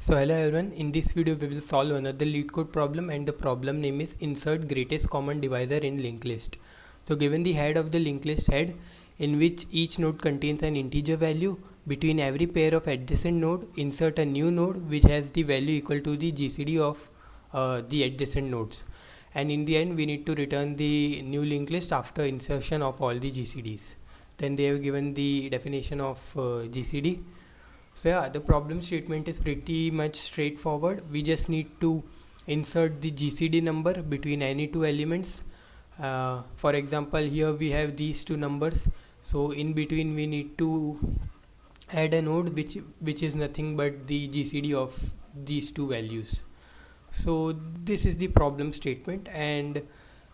So hello everyone, in this video we will solve another LeetCode problem, and the problem name is Insert Greatest Common Divisor in Linked List. So given the head of the linked list head, in which each node contains an integer value, between every pair of adjacent node insert a new node which has the value equal to the GCD of the adjacent nodes, and in the end we need to return the new linked list after insertion of all the GCDs. Then they have given the definition of GCD. So yeah, the problem statement is pretty much straightforward. We just need to insert the GCD number between any two elements. For example, here we have these two numbers, so in between we need to add a node which is nothing but the GCD of these two values. So this is the problem statement, and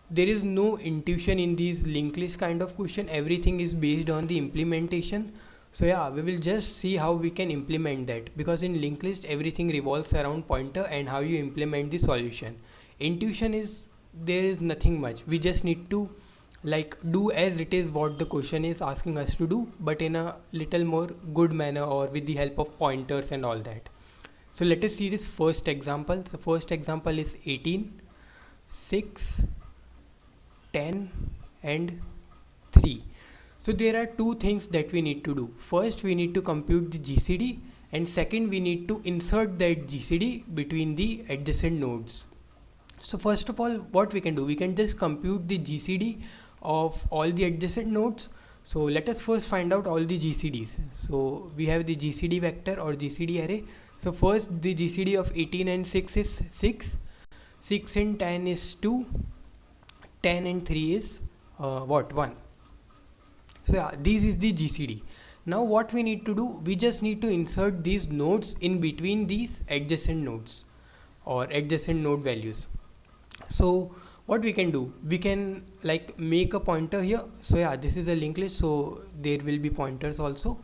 there is no intuition in these linked list kind of question. Everything is based on the implementation. So yeah, we will just see how we can implement that, because in linked list everything revolves around pointer and how you implement the solution. Intuition is, there is nothing much. We just need to like do as it is what the question is asking us to do, but in a little more good manner or with the help of pointers and all that. So let us see this first example. So first example is 18, 6, 10 and 3. So there are two things that we need to do. First, we need to compute the GCD, and second, we need to insert that GCD between the adjacent nodes. So first of all, what we can do, we can just compute the GCD of all the adjacent nodes. So let us first find out all the GCDs. So we have the GCD vector or GCD array. So first, the GCD of 18 and 6 is 6, 6 and 10 is 2, 10 and 3 is 1. So yeah, this is the GCD. Now what we need to do, we just need to insert these nodes in between these adjacent nodes or adjacent node values. So what we can do, we can like make a pointer here. So yeah, this is a linked list, so there will be pointers also.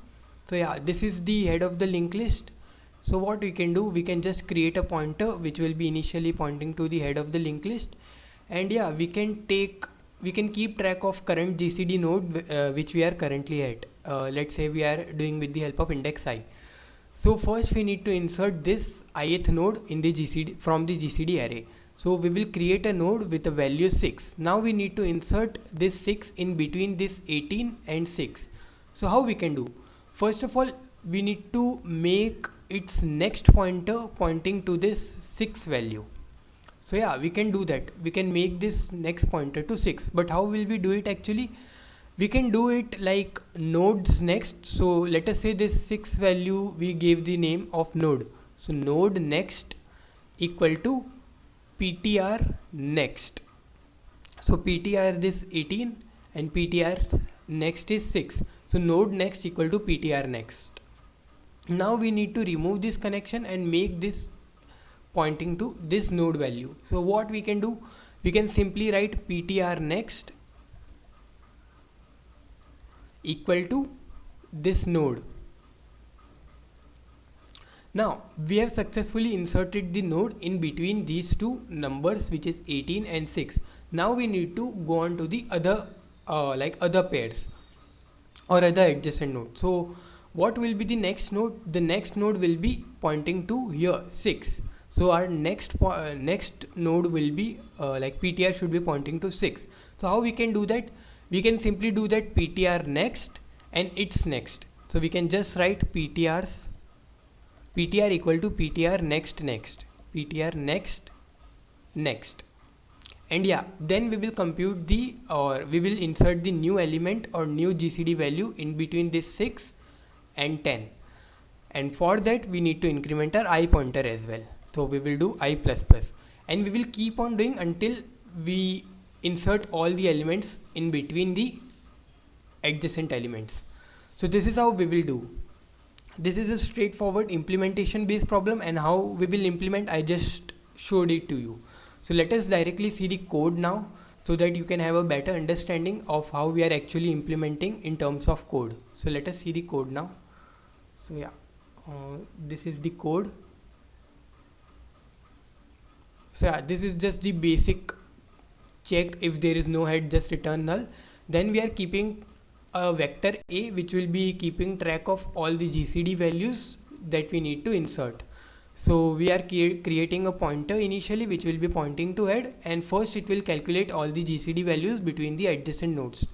So yeah, this is the head of the linked list. So what we can do, we can just create a pointer which will be initially pointing to the head of the linked list, and yeah, we can keep track of current GCD node which we are currently at. Let's say we are doing with the help of index I. So first we need to insert this ith node in the GCD from the GCD array. So we will create a node with a value 6. Now we need to insert this 6 in between this 18 and 6. So how we can do? First of all, we need to make its next pointer pointing to this 6 value. So yeah, we can do that. We can make this next pointer to 6. But how will we do it actually? We can do it like nodes next. So let us say this 6 value we gave the name of node. So node next equal to PTR next. So PTR this 18 and PTR next is 6. So node next equal to PTR next. Now we need to remove this connection and make this pointing to this node value. So what we can do, we can simply write PTR next equal to this node. Now we have successfully inserted the node in between these two numbers, which is 18 and 6. Now we need to go on to the other other pairs or other adjacent nodes. So what will be the next node? The next node will be pointing to here 6. So our next node will be like PTR should be pointing to 6. So how we can do that? We can simply do that PTR next and its next. So we can just write PTR equal to PTR next, PTR next. And yeah, then we will compute we will insert the new element or new GCD value in between this 6 and 10. And for that we need to increment our I pointer as well. So we will do I++, and we will keep on doing until we insert all the elements in between the adjacent elements. So this is how we will do. This is a straightforward implementation based problem, and how we will implement, I just showed it to you. So let us directly see the code now, so that you can have a better understanding of how we are actually implementing in terms of code. So let us see the code now. So yeah, this is the code. So yeah, this is just the basic check. If there is no head, just return null. Then we are keeping a vector A which will be keeping track of all the GCD values that we need to insert. So we are creating a pointer initially which will be pointing to head, and first it will calculate all the GCD values between the adjacent nodes.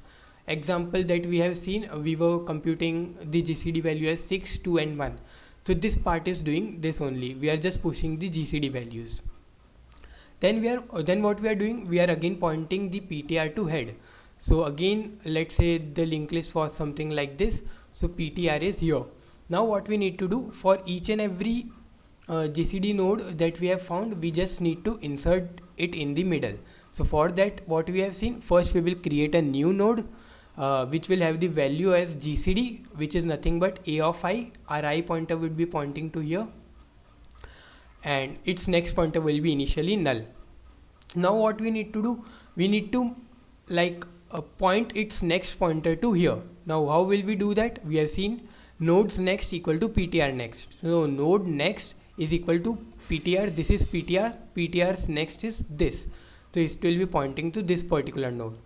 Example that we have seen, we were computing the GCD value as 6, 2 and 1. So this part is doing this only. We are just pushing the GCD values. Then what we are doing, we are again pointing the PTR to head. So again, let's say the linked list was something like this. So PTR is here. Now what we need to do, for each and every GCD node that we have found, we just need to insert it in the middle. So for that, what we have seen, first we will create a new node which will have the value as GCD, which is nothing but a of I. Our I pointer would be pointing to here, and its next pointer will be initially null. Now what we need to do, we need to point its next pointer to here. Now how will we do that? We have seen nodes next equal to PTR next. So node next is equal to PTR. This is PTR. PTR's next is this. So it will be pointing to this particular node.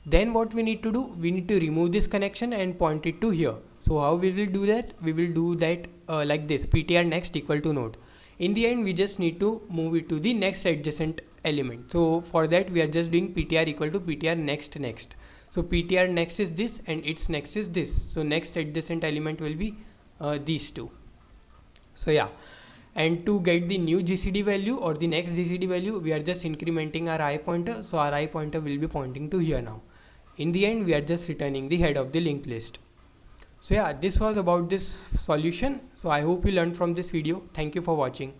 Then what we need to do, we need to remove this connection and point it to here. So how we will do that? We will do that like this: PTR next equal to node. In the end, we just need to move it to the next adjacent element. So for that, we are just doing PTR equal to PTR next next. So PTR next is this and its next is this. So next adjacent element will be these two. So yeah, and to get the new GCD value or the next GCD value, we are just incrementing our I pointer. So our I pointer will be pointing to here now. In the end, we are just returning the head of the linked list. So yeah, this was about this solution. So I hope you learned from this video. Thank you for watching.